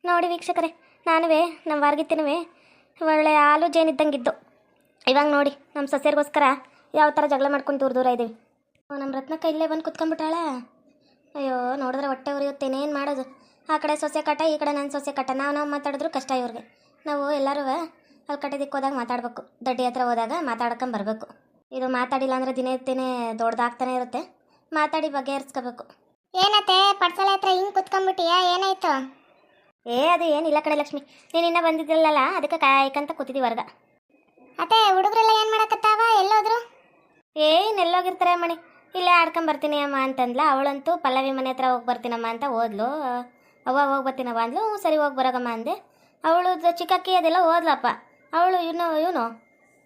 ನೋಡಿ ವೀಕ್ಷಕರೇ, ನಾನುವೇ ನಮ್ಮ ವಾರ್ಗಿತ್ತಿನವೇ ಒಳ್ಳೆ ಹಾಲು ಜೇನಿದ್ದಂಗಿದ್ದು. ಇವಾಗ ನೋಡಿ ನಮ್ಮ ಸೊಸೆಯರಿಗೋಸ್ಕರ ಯಾವ ಥರ ಜಗಳ ಮಾಡ್ಕೊಂಡು ದೂರ ದೂರ ಇದ್ದೀವಿ. ನಮ್ಮ ರತ್ನಕ್ಕ ಇಲ್ಲೇ ಬಂದು ಕುತ್ಕೊಂಡ್ಬಿಟ್ಟಾಳ. ಅಯ್ಯೋ ನೋಡಿದ್ರೆ ಹೊಟ್ಟೆ ಉರಿಯುತ್ತೇನೇನು ಮಾಡೋದು. ಆ ಕಡೆ ಸೊಸೆ ಕಟ, ಈ ಕಡೆ ನನ್ನ ಸೊಸೆ ಕಟ. ನಾವು ಮಾತಾಡಿದ್ರು ಕಷ್ಟ ಇವ್ರಿಗೆ. ನಾವು ಎಲ್ಲರೂ ಅಲ್ಲಿ ಕಟ್ಟೆದಿಕ್ಕೆ ಹೋದಾಗ ಮಾತಾಡಬೇಕು, ದಡ್ಡಿ ಹತ್ರ ಹೋದಾಗ ಮಾತಾಡ್ಕೊಂಬರ್ಬೇಕು. ಇದು ಮಾತಾಡಿಲ್ಲ ಅಂದರೆ ದಿನೇ ದೊಡ್ಡದಾಗ್ತಾನೆ ಇರುತ್ತೆ. ಮಾತಾಡಿ ಬಗೆಹರಿಸ್ಕೋಬೇಕು. ಏನತ್ತೆ ಪಡ್ಸಲ ಹತ್ರ ಹಿಂಗೆ ಕುತ್ಕೊಂಡ್ಬಿಟ್ಟಿಯಾ? ಏನಾಯ್ತು? ಅದು ಏನಿಲ್ಲ ಕಡೆ ಲಕ್ಷ್ಮಿ, ನೀನು ಇನ್ನೂ ಬಂದಿದ್ದಿಲ್ಲಲ್ಲ, ಅದಕ್ಕೆ ಕಾಯ್ಕಂತ ಕೂತಿದ್ದೀವಿ ಹೊರ್ಗ. ಅತ್ತೆ ಹುಡುಗರೆಲ್ಲ ಏನು ಮಾಡಕತ್ತಾವ? ಎಲ್ಲೋದ್ರು? ಎಲ್ಲೋಗಿರ್ತಾರೆ ಮಣಿ, ಇಲ್ಲೇ ಆಡ್ಕೊಂಬರ್ತೀನಿ ಅಮ್ಮ ಅಂತಂದ್ಲ. ಅವಳಂತೂ ಪಲ್ಲವಿ ಮನೆ ಹತ್ರ ಹೋಗಿ ಬರ್ತೀನಮ್ಮ ಅಂತ ಹೋದ್ಲು. ಅವ್ವ ಹೋಗಿ ಬರ್ತೀನವ್ವ ಅಂದ್ಲು. ಸರಿ ಹೋಗಿ ಬರೋಗಮ್ಮ ಅಂದೆ. ಅವಳು ಚಿಕ್ಕಕ್ಕಿ ಅದೆಲ್ಲ ಹೋದ್ಲಪ್ಪ. ಅವಳು ಇವನು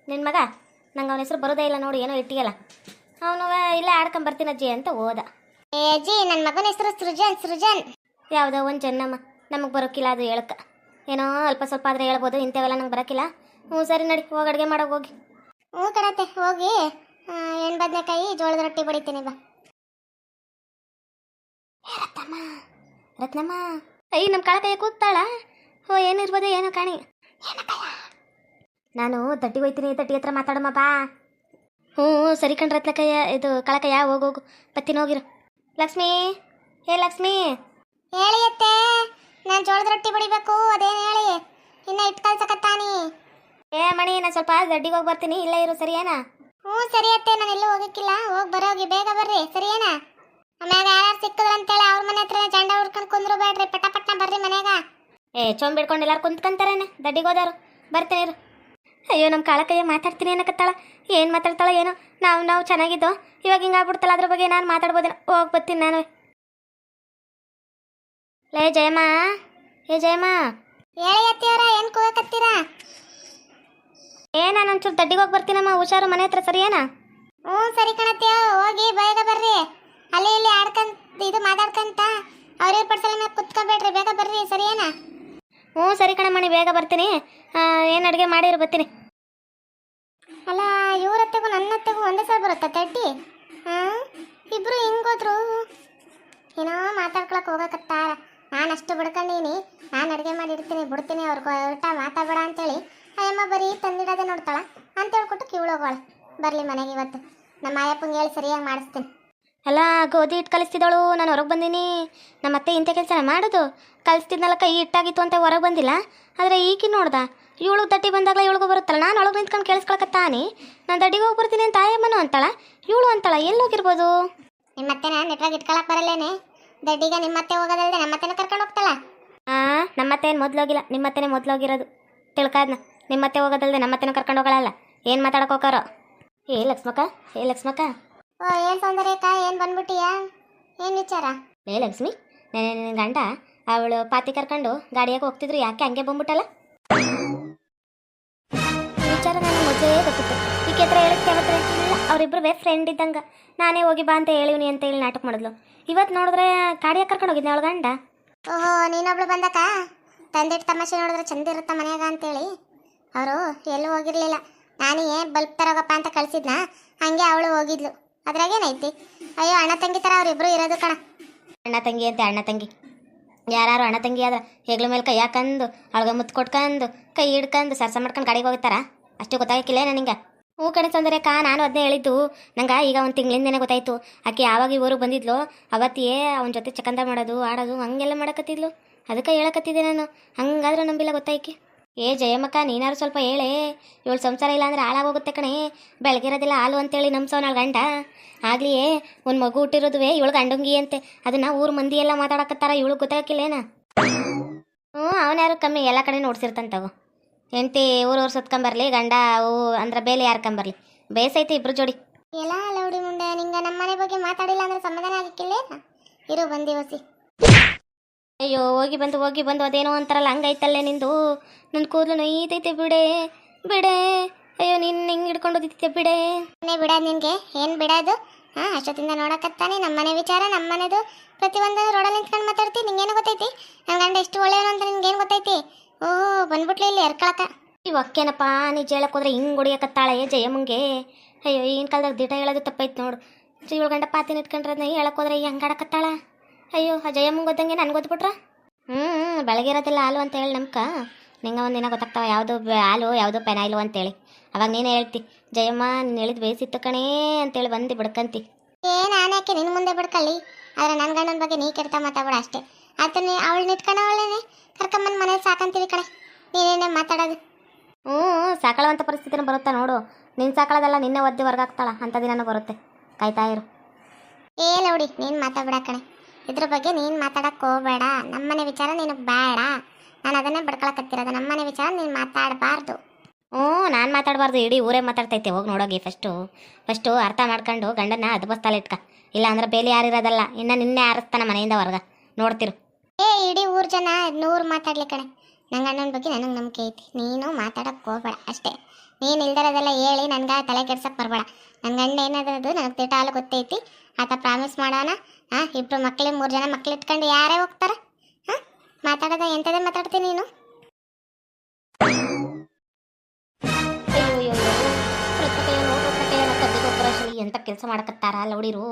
ನಿನ್ನ ಮಗ, ನಂಗೆ ಅವನ ಹೆಸರು ಬರೋದೇ ಇಲ್ಲ ನೋಡಿ, ಏನೋ ಇಟ್ಟಿಗೆಲ್ಲ. ಅವನು ಇಲ್ಲೇ ಆಡ್ಕೊಂಬರ್ತೀನಿ ಅಜ್ಜಿ ಅಂತ ಹೋದ. ಅಜ್ಜಿ ನನ್ನ ಮಗನ ಹೆಸರು ಸೃಜನ್. ಯಾವುದೋ ಒಂದು ಜನ್ನಮ್ಮ, ನಮಗೆ ಬರೋಕ್ಕಿಲ್ಲ ಅದು ಹೇಳಕ್ಕೆ. ಏನೋ ಅಲ್ಪ ಸ್ವಲ್ಪ ಆದರೆ ಹೇಳ್ಬೋದು, ಇಂಥವೆಲ್ಲ ನಂಗೆ ಬರೋಕ್ಕಿಲ್ಲ. ಸರಿ ನಡಿ, ಹೋಗಿ ಅಡುಗೆ ಮಾಡೋಗಿ ಹೋಗಿ. ಕಣತ್ತೆ ಹೋಗಿ ಎಣ್ಣೆ ಬದನೆಕಾಯಿ ಜೋಳದ ರೊಟ್ಟಿ ಬಡಿತೀನಿ ಬಾ. ರತ್ನಮ್ಮ ನಮ್ಮ ಕಾಳಕಯ್ಯ ಕೂತಾಳ. ಏನಿರ್ಬೋದು ಏನೋ ಕಾಣಿ. ನಾನು ದಡ್ಡಿ ಹೋಯ್ತೀನಿ, ದಡ್ಡಿ ಹತ್ರ ಮಾತಾಡಮ್ಮ ಬಾ. ಸರಿ ಕಣ್ ರತ್ನಕಯ್ಯ, ಇದು ಕಳಕಯ್ಯ, ಹೋಗೋಗು ಬತ್ತೀನಿ, ಹೋಗಿರು. ಲಕ್ಷ್ಮೀ, ಲಕ್ಷ್ಮೀ. ಹೇಳಿ ಅತ್ತೆ, ನಾನು ಜೋಳದ ರೊಟ್ಟಿ ಬಡಿಬೇಕು, ಅದೇನು ಹೇಳಿ. ಇನ್ನ ಇಟ್ಟು ಕಳ್ಸಕತ್ತಾನಿ. ಮಣಿ, ನಾನು ಸ್ವಲ್ಪ ದಡ್ಡಿಗೆ ಹೋಗಿ ಬರ್ತೀನಿ, ಇಲ್ಲೇ ಇರು, ಸರಿಯೇನಾ? ಸರಿ ಅತ್ತೆ, ನಾನು ಎಲ್ಲೂ ಹೋಗಕ್ಕಿಲ್ಲ, ಹೋಗಿ ಬರೋಗಿ, ಬೇಗ ಬರ್ರಿ, ಸರಿಯೇನಾ? ಆಮ್ಯಾಗ ಯಾರು ಸಿಕ್ಕದ್ರ ಅಂತೇಳಿ ಅವ್ರ ಮನೆ ಹತ್ರ ಜಂಡ ಹುಡ್ಕೊಂಡು ಕುಂದ್ರು ಬೇಡ್ರಿ, ಪಟ್ಟ ಬರ್ರಿ ಮನೆಗ. ಚೊಂಬ್ ಬಿಡ್ಕೊಂಡು ಎಲ್ಲಾರು ಕುಂತ್ಕೊಂತಾರೇನೆ, ದಡ್ಡಿಗೆ ಹೋದಾರು. ಬರ್ತೀನಿ ಇರು. ಅಯ್ಯೋ ನಮ್ಮ ಕಾಳಕಯ್ಯ ಮಾತಾಡ್ತೀನಿ ಅನ್ನಕತ್ತಾಳ. ಏನು ಮಾತಾಡ್ತಾಳ ಏನೋ. ನಾವು ಚೆನ್ನಾಗಿದ್ದೋ, ಇವಾಗ ಹಿಂಗಾಗ್ಬಿಡ್ತಲ್ಲ, ಅದ್ರ ಬಗ್ಗೆ ನಾನು ಮಾತಾಡ್ಬೋದೇನೋ. ಹೋಗಿ ಬರ್ತೀನಿ ನಾನು. ಜಯಮ್ಮ, ಜಯಮ್ಮ. ಹೇಳಿ ಅತ್ತಿಯವರ, ಏನು ಕೂಗಕತ್ತೀರಾ? ನಾನು ಒಂಚೂರು ದಡ್ಡಿಗೆ ಹೋಗಿ ಬರ್ತೀನಮ್ಮ, ಹುಷಾರು ಮನೆ ಹತ್ರ, ಸರಿಯೇನಾ? ಸರಿ ಕಣತ್ತೀಯ, ಹೋಗಿ ಬೇಗ ಬರ್ರಿ. ಅಲ್ಲಿ ಇಲ್ಲಿ ಆಡ್ಕಂತ ಇದು ಮಾತಾಡ್ಕಂತ ಅವ್ರ ಪಡ್ಸಲ ಮೇಲೆ ಕುತ್ಕೋಬೇಡ್ರಿ, ಬೇಗ ಬರ್ರಿ, ಸರಿಯೇನಾ? ಸರಿ ಕಣಮ್ಮಣಿ, ಬೇಗ ಬರ್ತೀನಿ. ಏನು ಅಡುಗೆ ಮಾಡಿರು ಬರ್ತೀನಿ. ಅಲ್ಲ, ಇವ್ರತ್ತೆಗೂ ನನ್ನತ್ತೆಗೂ ಒಂದೇ ಸಲ ಬರುತ್ತಾ ತಡ್ಡಿ? ಇಬ್ರು ಹಿಂಗೋದ್ರು, ಏನೋ ಮಾತಾಡ್ಕೊಳಕ್ಕೆ ಹೋಗಕತ್ತಾರ. ನಾನು ಅಷ್ಟು ಬಿಡ್ಕೊಂಡೀನಿ, ನಾನು ಅಡುಗೆ ಮಾಡಿರ್ತೀನಿ, ಬಿಡ್ತೀನಿ, ಅವ್ರಿಗೆ ಊಟ ಮಾತಾಡಬೇಡ ಅಂತೇಳಿ. ಅಯ್ಯಮ್ಮ ಬರೀ ತಂದಿಡೋದೇ ನೋಡ್ತಾಳ ಅಂತ ಹೇಳ್ಕೊಟ್ಟು ಕಿವಳೋಗೋಳ. ಬರಲಿ ಮನೆಗೆ ಇವತ್ತು, ನಮ್ಮ ಆಯಪ್ಪಂಗೆ ಹೇಳಿ ಸರಿಯಾಗಿ ಮಾಡಿಸ್ತೀನಿ. ಅಲ್ಲ, ಗೋಧಿ ಹಿಟ್ಟು ಕಲಿಸ್ತಿದ್ದವಳು, ನಾನು ಹೊರಗೆ ಬಂದೀನಿ. ನಮ್ಮ ಅತ್ತೆ ಇಂಥ ಕೆಲಸ ಮಾಡೋದು. ಕಲಿಸ್ತಿದ್ನಲ್ಲ, ಕೈ ಹಿಟ್ಟಾಗಿತ್ತು ಅಂತ ಹೊರಗೆ ಬಂದಿಲ್ಲ. ಆದರೆ ಈಕಿ ನೋಡ್ದ, ಇವಳು ದಡ್ಡಿ ಬಂದಾಗಲ ಇವಳಿಗೂ ಬರುತ್ತಲ್ಲ. ನಾನು ಒಳಗೆ ನಿಂತ್ಕೊಂಡು ಕೇಳಿಸ್ಕೊಳಕತ್ತಾನಿ. ನಾನು ದಡ್ಡಿಗೆ ಹೋಗಿ ಬರ್ತೀನಿ ಅಂತ ಆಯಮ್ಮನು ಅಂತಾಳ, ಇವಳು ಅಂತಾಳ. ಎಲ್ಲೋಗಿರ್ಬೋದು? ನಿಮ್ಮತ್ತೆನ ನೆಟ್ವಾಗಿ ಇಟ್ಕೊಳಕ್ಕೆ ಬರಲ್ಲೇನೆ? ದಡ್ಡಿಗ ನಿಮ್ಮತ್ತೆ ಹೋಗೋದಲ್ದೆ ನಮ್ಮತ್ತೆನ ಕರ್ಕೊಂಡು ಹೋಗ್ತಾಳ? ನಮ್ಮತ್ತೆ ಏನು ಮೊದಲೋಗಿಲ್ಲ, ನಿಮ್ಮತ್ತೆನೇ ಮೊದಲೋಗಿರೋದು. ತಿಳ್ಕಾದ್ನ, ನಿಮ್ಮತ್ತೆ ಹೋಗೋದಲ್ದೆ ನಮ್ಮತ್ತೆನೂ ಕರ್ಕೊಂಡು ಹೋಗಳಲ್ಲ. ಏನು ಮಾತಾಡಕ್ಕೆ ಹೋಗಾರೋ? ಲಕ್ಷ್ಮಕ್ಕ, ಲಕ್ಷ್ಮಕ್ಕ. ಏನು ಸೌಂದರ್ಯಕ್ಕ, ಏನು ಬಂದ್ಬಿಟ್ಟಿಯಾ? ಏನು ವಿಚಾರ? ಲಕ್ಷ್ಮಿ, ನನ್ನ ಗಂಡ ಅವಳು ಪಾತಿ ಕರ್ಕೊಂಡು ಗಾಡಿಯಾಗ ಹೋಗ್ತಿದ್ರು, ಯಾಕೆ ಹಂಗೆ ಬಂದ್ಬಿಟ್ಟಲ್ಲ? ವಿಚಾರ ನನಗೆ ಮೊದಲೇ ಗೊತ್ತಿತ್ತು. ಈಕೆ ಹತ್ರ ಹೇಳಿದ್ಕೆ ಅವತ್ರ ಇಲ್ಲ, ಅವರಿಬ್ಬರು ಫ್ರೆಂಡ್ ಇದ್ದಂಗೆ. ನಾನೇ ಹೋಗಿ ಬಾ ಅಂತ ಹೇಳಿವ್ನಿ ಅಂತ ಹೇಳಿ ನಾಟಕ ಮಾಡಿದ್ಲು. ಇವತ್ತು ನೋಡಿದ್ರೆ ಗಾಡಿಯಾಗ ಕರ್ಕೊಂಡು ಹೋಗಿದ್ದೆ ಅವಳು ಗಂಡ. ನೀನೊಬ್ಳು ಬಂದಕ್ಕ, ತಂದಿಟ್ಟು ತಮಾಷೆ ನೋಡಿದ್ರೆ ಚಂದ ಇರುತ್ತ ಮನ್ಯಾಗ ಅಂತೇಳಿ ಅವರು ಎಲ್ಲೂ ಹೋಗಿರ್ಲಿಲ್ಲ. ನಾನೇ ಬಲ್ಪ್ ತರೋಗಪ್ಪ ಅಂತ ಕಳಿಸಿದ್ನ, ಹಂಗೆ ಅವಳು ಹೋಗಿದ್ಲು. ಅದ್ರಾಗೇನೈತಿ? ಅಯ್ಯೋ, ಅಣ್ಣ ತಂಗಿ ಥರ ಅವರಿಬ್ಬರು ಇರೋದು ಕಣ. ಅಣ್ಣ ತಂಗಿ ಅಂತೆ, ಅಣ್ಣ ತಂಗಿ. ಯಾರು ಅಣ್ಣ ತಂಗಿ ಆದ್ರೆ ಹೆಗ್ಲ ಮೇಲೆ ಕೈ ಹಾಕಂದು, ಅವಳಿಗೆ ಮುತ್ತು ಕೊಟ್ಕೊಂಡು, ಕೈ ಹಿಡ್ಕೊಂಡು ಸರ್ಸ ಮಾಡ್ಕೊಂಡು ಗಾಡಿಗೆ ಹೋಗ್ತಾರ? ಅಷ್ಟು ಗೊತ್ತಾಗಿಲ್ಲ ನನಗೆ. ಕಡೆ ಸೌಂದರ್ಯಕ್ಕ, ನಾನು ಅದನ್ನೇ ಹೇಳಿದ್ದು. ನಂಗೆ ಈಗ ಒಂದು ತಿಂಗಳಿಂದನೇ ಗೊತ್ತಾಯ್ತು. ಆಕೆ ಯಾವಾಗ ಊರಿಗೆ ಬಂದಿದ್ಲು ಅವತ್ತಿಯೇ ಅವನ ಜೊತೆ ಚಕಂದ ಮಾಡೋದು, ಆಡೋದು, ಹಂಗೆಲ್ಲ ಮಾಡಕತ್ತಿದ್ಲು. ಅದಕ್ಕೆ ಹೇಳಕತ್ತಿದ್ದೆ ನಾನು. ಹಂಗಾದ್ರೆ ನಂಬಿಲ್ಲ ಗೊತ್ತಾಯ್ಕೆ. ಜಯಮ್ಮಕ್ಕ, ನೀನಾರು ಸ್ವಲ್ಪ ಹೇಳೇ. ಇವಳು ಸಂಸಾರ ಇಲ್ಲ ಅಂದ್ರೆ ಹಾಳಾಗೋಗುತ್ತೆ ಕಣೆ. ಬೆಳಗಿರೋದಿಲ್ಲ ಹಾಲು ಅಂತೇಳಿ ನಂಬ್ಸೋನಾಳು ಗಂಡ. ಆಗ್ಲಿಯೇ ಒಂದು ಮಗು ಹುಟ್ಟಿರೋದುವೆ ಇವಳು ಗಂಡಂಗಿ ಅಂತೆ. ಅದನ್ನ ಊರು ಮಂದಿ ಎಲ್ಲ ಮಾತಾಡಕತ್ತಾರ, ಇವಳು ಗೊತ್ತಾಗಿಲ್ಲೇನ? ಅವನ್ಯಾರು ಕಮ್ಮಿ, ಎಲ್ಲ ಕಡೆ ನೋಡ್ಸಿರ್ತಂತವು. ಹೆಂಡತಿ ಊರವ್ರು ಸುತ್ಕೊಂಬರ್ಲಿ, ಗಂಡ ಅಂದ್ರೆ ಬೇಲೆ ಯಾರ್ಕೊಂಬರ್ಲಿ. ಬೇಸೈತಿ ಇಬ್ರು ಜೋಡಿ. ಎಲ್ಲ ಲೌಡಿ ಮುಂಡೆ, ನಿಂಗೆ ನಮ್ಮನೆ ಬಗ್ಗೆ ಮಾತಾಡಿಲ್ಲ ಅಂದ್ರೆ ಸಮಾಧಾನ ಆಗಿಕ್ಕಿಲ್ಲೇನ? ಇರು ಬಂದಿವಸಿ. ಅಯ್ಯೋ, ಹೋಗಿ ಬಂದು ಅದೇನೋ ಅಂತಾರಲ್ಲ, ಹಂಗೈತಲ್ಲೇ ನಿಂದು. ನನ್ನ ಕೂದಲು ನೊಯ್ತೈತೆ, ಬಿಡೆ. ಅಯ್ಯೋ, ನೀನು ಹಿಂಗೆ ಹಿಡ್ಕೊಂಡು ಓದಿತ್ತೆ, ಬಿಡೆ. ಬಿಡೋದು ನಿನಗೆ ಏನು ಬಿಡೋದು? ಅಷ್ಟೊತ್ತಿಂದ ನೋಡಕತ್ತಾನೆ ನಮ್ಮನೆ ವಿಚಾರ, ನಮ್ಮನೆದು ಪ್ರತಿಯೊಂದು ರೋಡಲ್ಲಿ ನಿಂತ್ಕೊಂಡು ಮಾತಾಡ್ತಿ. ನಿಂಗೇನು ಗೊತ್ತೈತಿ ನನ್ನ ಗಂಡ ಎಷ್ಟು ಒಳ್ಳೆಯವನು ಅಂತ? ನಿನ್ಗೇನು ಗೊತ್ತೈತಿ? ಬಂದ್ಬಿಟ್ಲಿ ಇಲ್ಲಿ ಎರ್ಕೊಳಕ. ಇವಕ್ಕೇನಪ್ಪ, ನಿಜ ಹೇಳಕ್ಕೆ ಹೋದ್ರೆ ಹಿಂಗೆ ಹೊಡಿಯಕತ್ತಾಳೆ ಜಯಮ್ಮಂಗೆ. ಅಯ್ಯೋ, ಈಗಿನ ಕಾಲದಾಗ ದಿಟ ಹೇಳೋದು ತಪ್ಪೈತೆ ನೋಡು. ಇವಳು ಗಂಡ ಪಾತಿನ ಇಟ್ಕೊಂಡ್ರದ್ನ ಹೇಳಕ್ಕೆ ಹೋದ್ರೆ ಹಂಗೆ ಆಡಕತ್ತಾಳ. ಅಯ್ಯೋ, ಆ ಜಯಮ್ಮಂಗೆ ಗೊತ್ತಂಗೆ ನನ್ಗೆ ಗೊತ್ಬಿಟ್ರ. ಬೆಳಗಿರೋದಿಲ್ಲ ಹಾಲು ಅಂತ ಹೇಳಿ ನಮ್ಕ ನಿಂಗೆ ಒಂದಿನ ಗೊತ್ತಾಗ್ತಾವ ಯಾವುದು ಹಾಲು ಯಾವುದು ಪೆನಾಯಿಲು ಅಂತೇಳಿ. ಅವಾಗ ನೀನೇ ಹೇಳ್ತಿ ಜಯಮ್ಮ ನೀನು ಹೇಳಿದ್ ಬೇಯಿಸಿತ್ತು ಕಣೇ ಅಂತೇಳಿ ಬಂದು ಬಿಡ್ಕಂತಿ. ನಾನು ಯಾಕೆ ನಿನ್ನ ಮುಂದೆ ಬಿಡ್ಕೊಳ್ಳಿ, ಆದರೆ ನನ್ನ ಗಂಡನ ಬಗ್ಗೆ ನೀ ಕೆಡ್ತಾ ಮಾತಾಡ್ಬೇಡ ಅಷ್ಟೇ. ಆತ ಅವಳನ್ನ ಇಟ್ಕೊಂಡು ಅವಳೇನೆ ಕರ್ಕೊಂಬಂದು ಮನೇಲಿ ಸಾಕಂತೀವಿ ಕಡೆ, ನೀನೇನೇ ಮಾತಾಡೋದು. ಸಾಕಳುವಂಥ ಪರಿಸ್ಥಿತಿನೂ ಬರುತ್ತಾ ನೋಡು. ನಿನ್ನ ಸಾಕಳದಲ್ಲ ನಿನ್ನೆ ಒದ್ದು ಹೊರಗಾಗ್ತಾಳ ಅಂಥ ದಿನನೂ ಬರುತ್ತೆ, ಕಾಯ್ತಾ ಇರು. ಲೌಡಿ ನೀನು ಮಾತಾಡ್ಬೇಡ ಕಣೆ, ಇದ್ರ ಬಗ್ಗೆ ನೀನು ಮಾತಾಡಕ್ಕೆ ಹೋಗಬೇಡ. ನಮ್ಮನೆ ವಿಚಾರ ನಿನಗೆ ಬೇಡ, ನಾನು ಅದನ್ನೇ ಬಡ್ಕೊಳಕತ್ತಿರೋದು. ನಮ್ಮನೆ ವಿಚಾರ ನೀನು ಮಾತಾಡಬಾರ್ದು. ನಾನು ಮಾತಾಡಬಾರ್ದು, ಇಡೀ ಊರೇ ಮಾತಾಡ್ತೈತೆ. ಹೋಗಿ ನೋಡೋಗಿ ಫಸ್ಟು ಅರ್ಥ ಮಾಡ್ಕೊಂಡು ಗಂಡನ ಅದ್ಬಸ್ತಾಲೆ ಇಟ್ಕ, ಇಲ್ಲ ಅಂದ್ರೆ ಬೇಲಿ ಯಾರಿರೋದಲ್ಲ, ಇನ್ನು ನಿನ್ನೆ ಆರಿಸ್ತಾನ ಮನೆಯಿಂದ ಹೊರಗ ನೋಡ್ತಿರು. ಇಡೀ ಊರು ಜನ 100 ಮಾತಾಡ್ಲಿ ಕಣೆ, ನನ್ನ ಗಂಡನ ಬಗ್ಗೆ ನನಗೆ ನಂಬಿಕೆ ಐತಿ. ನೀನು ಮಾತಾಡಕ್ಕೆ ಹೋಗಬೇಡ ಅಷ್ಟೇ. ನೀನು ಇಲ್ದಿರೋದೆಲ್ಲ ಹೇಳಿ ನನಗೆ ತಲೆ ಕೆಡ್ಸಕ್ಕೆ ಬರಬೇಡ. ನನ್ನ ಗಂಡ ಏನಾದ್ರದು ನನಗೆ ತಿಟ ಹಾಲು ಗೊತ್ತೈತಿ. ಆತ ಪ್ರಾಮಿಸ್ ಮಾಡೋಣ, ಇಬ್ಬರು ಮಕ್ಕಳು 3 ಜನ ಮಕ್ಳು ಇಟ್ಕೊಂಡು ಯಾರೇ ಹೋಗ್ತಾರೆ? ಮಾತಾಡೋದ ಎಂಥದೇ ಮಾತಾಡ್ತೀನಿ ನೀನು. ಎಂತ ಕೆಲಸ ಮಾಡಕತ್ತಾರ ಲೌಡಿರು.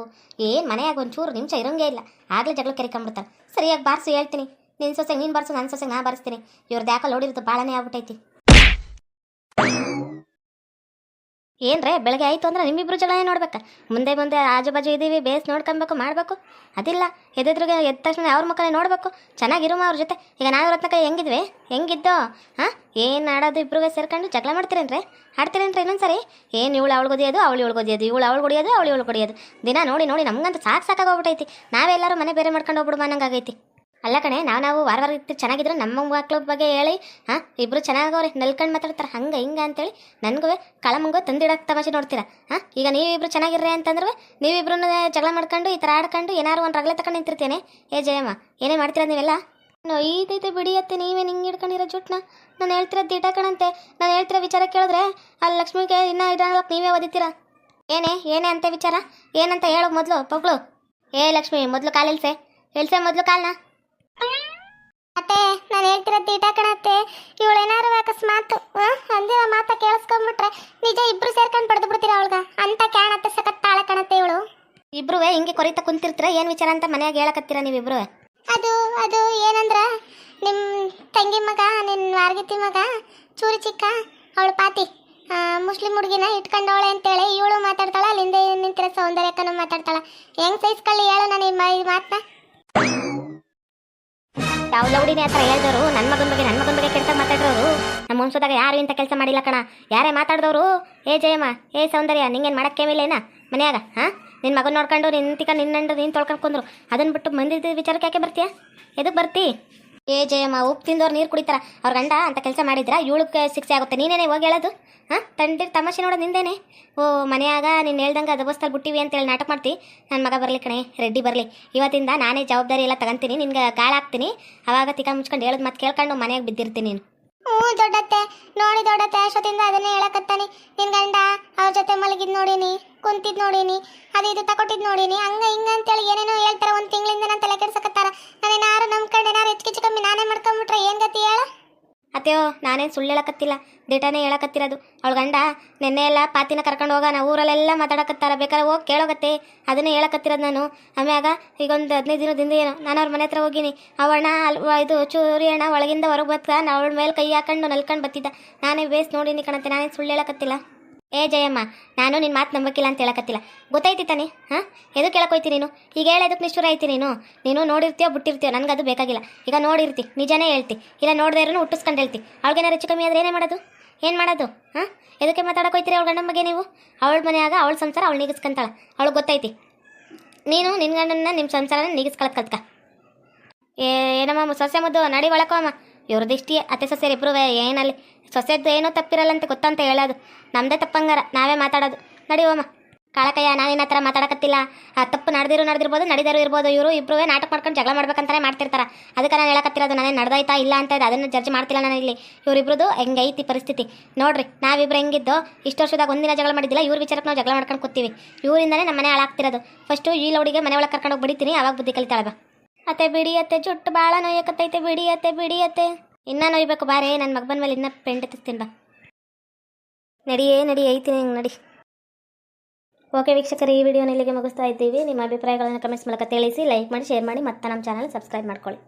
ಏನು ಮನೆಯಾಗ ಒಂಚೂರು ನಿಮಿಷ ಇರೋಂಗೇ ಇಲ್ಲ, ಆಗಲೇ ಜಗಳ ಕೆರಿಕೊಂಡ್ಬಿಡ್ತಾರೆ. ಸರಿಯಾಗಿ ಬಾರಿಸು ಹೇಳ್ತೀನಿ, ನಿನ್ನ ಸೊಸೆಗೆ ನೀನು ಬಾರಿಸು, ನನ್ನ ಸೊಸೆಗೆ ನಾ ಬಾರಿಸ್ತೀನಿ. ಇವ್ರದ್ದು ಯಾಕೆ ಲೌಡಿರ್ದು ಭಾಳನೇ ಆಗ್ಬಿಟ್ಟೈತಿ. ಏನ್ರೇ ಬೆಳಗ್ಗೆ ಆಯಿತು ಅಂದ್ರೆ ನಿಮ್ಮಿಬ್ರು ಜಗಳನೇ ನೋಡ್ಬೇಕಾ? ಮುಂದೆ ಆಜು ಬಾಜು ಇದ್ದೀವಿ, ಬೇಸ್ ನೋಡ್ಕೊಬೇಕು ಮಾಡಬೇಕು. ಅದಿಲ್ಲ, ಎದ್ರಿಗೆ ಎದ್ದ ತಕ್ಷಣ ಅವ್ರ ಮಕ್ಕಳೇ ನೋಡಬೇಕು, ಚೆನ್ನಾಗಿರುವ ಅವ್ರ ಜೊತೆ. ಈಗ ನಾವು ರತ್ನಕ್ಕ ಹೆಂಗಿದ್ದೋ ಏನು ಆಡೋದು, ಇಬ್ರಿಗೆ ಸೇರ್ಕೊಂಡು ಜಗಳ ಮಾಡ್ತೀರೇನ್ರಿ, ಆಡ್ತೀರೇನ್ರಿ ಇನ್ನೊಂದ್ಸರಿ? ಏನು ಇವಳು ಅವಳು ಗೊದಿಯೋದು, ಅವಳು ಗೊದಿಯೋದು, ಇವಳು ಅವಳು ಹೊಡಿಯೋದು, ಅವಳು ಹೊಡಿಯೋದು, ದಿನ ನೋಡಿ ನಮಗಂತೂ ಸಾಕಾಗೋಗ್ಬಿಟ್ಟೈತಿ. ನಾವೆಲ್ಲರೂ ಮನೆ ಬೇರೆ ಮಾಡ್ಕೊಂಡು ಹೋಗ್ಬಿಡು ಅನ್ನಂಗಾಗೈತಿ. ಅಲ್ಲ ಕಣೆ, ನಾವು ವಾರ ಇರ್ತೀವಿ ಚೆನ್ನಾಗಿದ್ರೆ ನಮ್ಮ ಮಕ್ಳ ಬಗ್ಗೆ ಹೇಳಿ ಇಬ್ರು ಚೆನ್ನಾಗವ್ರೆ ನಲ್ಕಂಡು ಮಾತಾಡ್ತಾರೆ ಹಂಗೆ ಹಿಂಗೆ ಅಂತೇಳಿ ನನಗೂ ಕಳಮಂಗೋ ತಂದಿಡಕ್ಕೆ ತಮಾಷೆ ನೋಡ್ತೀರಾ. ಈಗ ನೀವಿಬ್ರು ಚೆನ್ನಾಗಿರ್ರೆ ಅಂತಂದ್ರೆ ನೀವಿಬ್ರು ಜಗಳ ಮಾಡ್ಕೊಂಡು ಈ ಥರ ಆಡ್ಕೊಂಡು ಏನಾರು ಒಂದು ರಗಲೆ ತಗೊಂಡು ನಿಂತಿರ್ತೇನೆ. ಜಯಮ್ಮ ಏನೇ ಮಾಡ್ತೀರಾ ನೀವೆಲ್ಲ? ಈತೈತೆ ಬಿಡಿಯತ್ತೆ, ನೀವೇ ಹಿಂಗೆ ಹಿಡ್ಕೊಂಡಿರೋ ಜುಟ್ನ. ನಾನು ಹೇಳ್ತಿರೋದು ದಿಟ ಕಣಂತೆ, ನಾನು ಹೇಳ್ತಿರೋ ವಿಚಾರ ಕೇಳಿದ್ರೆ ಅಲ್ಲಿ ಲಕ್ಷ್ಮಿಗೆ ಇನ್ನೂ ಇದಾಗಕ್ಕೆ ನೀವೇ ಓದಿತೀರಾ. ಏನೇ ಅಂತ ವಿಚಾರ ಏನಂತ ಹೇಳೋ ಮೊದಲು ಪೊಗಳು. ಲಕ್ಷ್ಮಿ ಮೊದಲು ಕಾಲಿಲ್ಸೆ ಮೊದಲು ಕಾಲನ್ನ. ಅತ್ತೆ ನಾನು ಹೇಳ್ತಿರೋದು ದಿಟ ಕಣತ್ತೆ, ಇವಳೇನಾರು ಅಕಸ್ಮಾತ್ ಅಂದಿರೋ ಮಾತ ಕೇಳಿಸ್ಕೊಂಡ್ಬಿಟ್ರೆ ನಿಜ ಇಬ್ರು ಸೇರ್ಕೊಂಡು ಬಡ್ದು ಬಿಡ್ತೀರ ಅವಳ್ಗ ಅಂತ ಕ್ಯಾಣತ್ತೆ ಸಖತ್ ತಾಳೆ ಕಣತ್ತೆ ಇವಳು. ಇಬ್ರು ಹಿಂಗೆ ಕೊರಿತಾ ಕುಂತಿರ್ತೀರ, ಏನು ವಿಚಾರ ಅಂತ ಮನೆಯಾಗ ಹೇಳಕತ್ತೀರ ನೀವಿಬ್ರು? ಅದು ಏನಂದ್ರ ನಿಮ್ಮ ತಂಗಿ ಮಗ, ನಿನ್ನ ವಾರ್ಗಿತಿ ಮಗ ಚೂರಿ ಚಿಕ್ಕ ಅವಳು ಪಾತಿ ಮುಸ್ಲಿಂ ಹುಡುಗಿನ ಇಟ್ಕೊಂಡವಳೆ ಅಂತೇಳಿ ಇವಳು ಮಾತಾಡ್ತಾಳ. ಅಲ್ಲಿಂದ ನಿಂತಿರೋ ಸೌಂದರ್ಯಕ್ಕನು ಮಾತಾಡ್ತಾಳ. ಹೆಂಗ್ ಸಹಿಸ್ಕೊಳ್ಳಿ ಹೇಳು ನಾನು ಈ ಮಾತನ್ನ? ಯಾವ ಲೌಡಿನೇ ಆ ಥರ ಹೇಳ್ದವರು ನನ್ನ ಮಗನ ಬಗ್ಗೆ ಕೆಲಸ ಮಾತಾಡೋರು ನಮ್ಮ ವಂಶದಾಗ ಯಾರು ಇಂಥ ಕೆಲಸ ಮಾಡಿಲ್ಲ ಕಣ. ಯಾರೇ ಮಾತಾಡಿದವರು ಜಯಮ್ಮ ಸೌಂದರ್ಯ ನಿಂಗೇನು ಮಾಡೋಕ್ಕೇಮಿಲ್ಲೇನ ಮನೆಯಾಗ? ನಿನ್ನ ಮಗನ ನೋಡ್ಕೊಂಡು ನಿನ್ನಂಡು ನೀನು ತೊಳ್ಕೊಂಡ್ರು, ಅದನ್ನು ಬಿಟ್ಟು ಮಂದಿದ ವಿಚಾರಕ್ಕೆ ಯಾಕೆ ಬರ್ತೀಯಾ? ಎದಕ್ಕೆ ಬರ್ತಿ? ಜಯಮ್ಮ ಉಪ್ಪು ತಿಂದವ್ರು ನೀರು ಕುಡಿತಾರ, ಅವ್ರ ಗಂಡ ಅಂತ ಕೆಲಸ ಮಾಡಿದ್ರ ಇವಳಿಗೆ ಶಿಕ್ಷೆ ಆಗುತ್ತೆ. ನೀನೇನೆ ಹೋಗಿ ಹೇಳೋದು? ತಂದಿರು ತಮಾಷೆ ನೋಡೋದು ನಿಂದೇನೆ. ಮನೆಯಾಗ ನೀನು ಹೇಳ್ದಂಗೆ ಅದು ಬಸ್ತಲ್ಲಿ ಬಿಟ್ಟಿವಿ ಅಂತೇಳಿ ನಾಟಕ ಮಾಡ್ತಿ. ನನ್ನ ಮಗ ಬರಲಿ ಕಣೆ, ರೆಡ್ಡಿ ಬರಲಿ, ಇವತ್ತಿಂದ ನಾನೇ ಜವಾಬ್ದಾರಿ ಎಲ್ಲ ತಗೊಂತೀನಿ, ನಿನ್ಗೆ ಗಾಳ ಹಾಕ್ತೀನಿ. ಅವಾಗ ತಿಕ್ಕ ಮುಚ್ಕೊಂಡು ಹೇಳೋದು ಮತ್ತೆ ಕೇಳ್ಕೊಂಡು ಮನೆಯಾಗ ಬಿದ್ದಿರ್ತೀನಿ ನೀನು. ದೊಡ್ಡತ್ತೆ ದೊಡ್ಡತ್ತೆ ಅಷ್ಟೊತ್ತಿಂದ ಅದನ್ನೇ ಹೇಳಕತ್ತಾನೆ. ನಿನ್ ಗಂಡ ಅವ್ರ ಜೊತೆ ಮಲಗಿದ್ ನೋಡೀನಿ, ಕುಂತಿದ್ ನೋಡೀನಿ, ಇದು ತಕೊಟ್ಟಿದ್ ನೋಡೀನಿ, ಹಂಗ ಹಿಂಗ ಅಂತೇಳಿ ಏನೇನೋ ಹೇಳ್ತಾರ. 1 ತಿಂಗಳಿಂದ ನಾನು ತಲೆ ಕೆಡ್ಸಕತ್ತಾರ. ನಾನೇನಾರು ನಂಬ್ಕೊಂಡು ಏನಾರು ಹೆಚ್ಚು ಕಮ್ಮಿ ನಾನೇ ಮಾಡ್ಕೊಂಡ್ಬಿಟ್ರೆ ಏನ್ ಗತಿ ಹೇಳ? ಅತ್ತೆಯೋ ನಾನೇನು ಸುಳ್ಳು ಹೇಳಕತ್ತಿಲ್ಲ, ದಿಟಾನೇ ಹೇಳಕತ್ತಿರೋದು. ಅವಳ ಗಂಡ ನೆನ್ನೆ ಎಲ್ಲ ಪಾತಿನ ಕರ್ಕೊಂಡು ಹೋಗೋಣ, ಊರಲ್ಲೆಲ್ಲ ಮಾತಾಡಕತ್ತಾರ, ಬೇಕಾದ್ರೆ ಹೋಗಿ ಕೇಳೋಗತ್ತೆ, ಅದನ್ನೇ ಹೇಳಕತ್ತಿರೋದು ನಾನು. ಆಮ್ಯಾಗ ಈಗ ಒಂದು 15 ದಿನದಿಂದ ಏನು ನಾನು ಅವ್ರ ಮನೆ ಹತ್ರ ಹೋಗಿನಿ. ಅವಣ್ಣ ಇದು ಚೂರಿ ಅಣ್ಣ ಒಳಗಿಂದ ಹೊರಗೆ ಬತ್ತ ಅವಳ ಮೇಲೆ ಕೈ ಹಾಕೊಂಡು ನಲ್ಕೊಂಡು ಬತ್ತಿದ್ದ. ನಾನೇ ಬೇಸ್ ನೋಡಿನಿ ಕಣಂತೆ, ನಾನೇನು ಸುಳ್ಳು ಹೇಳಕತ್ತಿಲ್ಲ. ಜಯಮ್ಮ ನಾನು ನಿನ್ನ ಮಾತು ನಂಬಕ್ಕಿಲ್ಲ ಅಂತ ಹೇಳಕತ್ತಿಲ್ಲ, ಗೊತ್ತೈತಿ ತಾನೆ? ಎದಕ್ಕೆ ಹೇಳಕೋಯ್ತಿ ನೀನು? ಈಗ ಹೇಳೋದಕ್ಕೆ ನಿಷ್ಠುರ ಐತಿ ನೀನು ನೋಡಿರ್ತೀಯೋ ಬಿಟ್ಟಿರ್ತೀಯೋ, ನನಗದು ಬೇಕಾಗಿಲ್ಲ. ಈಗ ನೋಡಿರ್ತಿ ನಿಜನೇ ಹೇಳ್ತಿ, ಇಲ್ಲ ನೋಡದೇ ಇರೋನು ಹುಟ್ಟಿಸ್ಕೊಂಡು ಹೇಳ್ತಿ. ಅವಳಿಗೇನಾರು ಹೆಚ್ಚು ಕಮ್ಮಿ ಆದರೆ ಏನು ಮಾಡೋದು? ಎದಕ್ಕೆ ಮಾತಾಡೋಕೋಯ್ತೀರಿ ಅವಳ ಗಂಡನ ಬಗ್ಗೆ ನೀವು? ಅವಳ ಮನೆಯಾಗ ಅವಳ ಸಂಸಾರ ಅವಳು ನೀಗಿಸ್ಕೊಂತಾಳ, ಅವಳಿಗೆ ಗೊತ್ತೈತಿ. ನೀನು ನಿನ್ನ ಗಂಡನ್ನ ನಿಮ್ಮ ಸಂಸಾರನ ನೀಗಿಸ್ಕೊಳಕ್ ಕಲ್ತ್ಕ. ಏನಮ್ಮ ಸೊಸೆ ಮುದ್ದು ನಡಿ ಒಳಕಮ್ಮ. ಇವ್ರದ್ದು ಇಷ್ಟೇ ಅತ್ತೆ ಸೊಸೆರು ಇಬ್ಬರು ಏನಲ್ಲಿ ಸೊಸೆದ್ದು ಏನೋ ತಪ್ಪಿರಲ್ಲ ಅಂತ ಗೊತ್ತಂತ ಹೇಳೋದು ನಮ್ಮದೇ ತಪ್ಪಂಗಾರ, ನಾವೇ ಮಾತಾಡೋದು. ನಡಿವಮ್ಮ ಕಾಳಕಯ್ಯ, ನಾನಿನ್ನ ಹತ್ರ ಮಾತಾಡಕತ್ತಿಲ್ಲ. ತಪ್ಪು ನಡೆದಿರ್ಬೋದು, ನಡಿದಿರೋ ಇರ್ಬೋದು. ಇವರು ಇಬ್ಬರು ನಾಟಕ ಮಾಡ್ಕೊಂಡು ಜಗಳ ಮಾಡ್ಬೇಕಂತಾನೆ ಮಾಡ್ತಿರ್ತಾರೆ. ಅದಕ್ಕೆ ನಾನು ಹೇಳಕತ್ತಿರೋದು, ನಾನೇ ನಡೆದಾಯ್ತಾ ಇಲ್ಲ ಅಂತ ಅದನ್ನು ಜಡ್ಜ್ ಮಾಡ್ತಿಲ್ಲ ನಾನು ಇಲ್ಲಿ. ಇವರಿಬ್ರದ್ದು ಹೆಂಗೈತಿ ಪರಿಸ್ಥಿತಿ ನೋಡ್ರಿ. ನಾವಿಬ್ರು ಹೆಂಗಿದ್ದು ಇಷ್ಟು ವರ್ಷದಾಗ ಒಂದಿನ ಜಗಳ ಮಾಡಿದ್ದಿಲ್ಲ, ಇವ್ರ ವಿಚಾರಕ್ಕೆ ನಾವು ಜಗಳ ಮಾಡ್ಕೊಂಡು ಕೂತೀವಿ. ಇವರಿಂದನೇ ನಮ್ಮ ಮನೆ ಹಾಳಾಗ್ತಿರೋದು. ಫಸ್ಟು ಈ ಲೌಡಿಗೆ ಮನೆ ಒಳಗೆ ಕರ್ಕೊಂಡು ಹೋಗಿ ಬಿಡ್ತೀನಿ, ಅವಾಗ ಬುದ್ಧಿ ಕಲಿತಾಳವ. ಅತ್ತೆ ಬಿಡಿಯತ್ತೆ, ಜುಟ್ಟು ಭಾಳ ನೋಯಕತ್ತೈತೆ, ಬಿಡಿಯತ್ತೆ. ಇನ್ನೂ ನೋಯ್ಬೇಕು ಬಾರೇ, ನನ್ನ ಮಗ ಬಂದ ಮೇಲೆ ಇನ್ನೂ ಪೆಂಡ್ ಎತ್ತಿಸ್ತೀನಿ ಬಾ. ನಡಿ ಐತೀನಿ ಹಿಂಗೆ ನಡಿ. ಓಕೆ ವೀಕ್ಷಕರು, ಈ ವಿಡಿಯೋನ ಇಲ್ಲಿಗೆ ಮುಗಿಸ್ತಾ ಇದ್ದೀವಿ. ನಿಮ್ಮ ಅಭಿಪ್ರಾಯಗಳನ್ನು ಕಮೆಂಟ್ಸ್ ಮೂಲಕ ತಿಳಿಸಿ, ಲೈಕ್ ಮಾಡಿ, ಶೇರ್ ಮಾಡಿ, ಮತ್ತೆ ನಮ್ಮ ಚಾನಲ್ ಸಬ್ಸ್ಕ್ರೈಬ್ ಮಾಡ್ಕೊಳ್ಳಿ.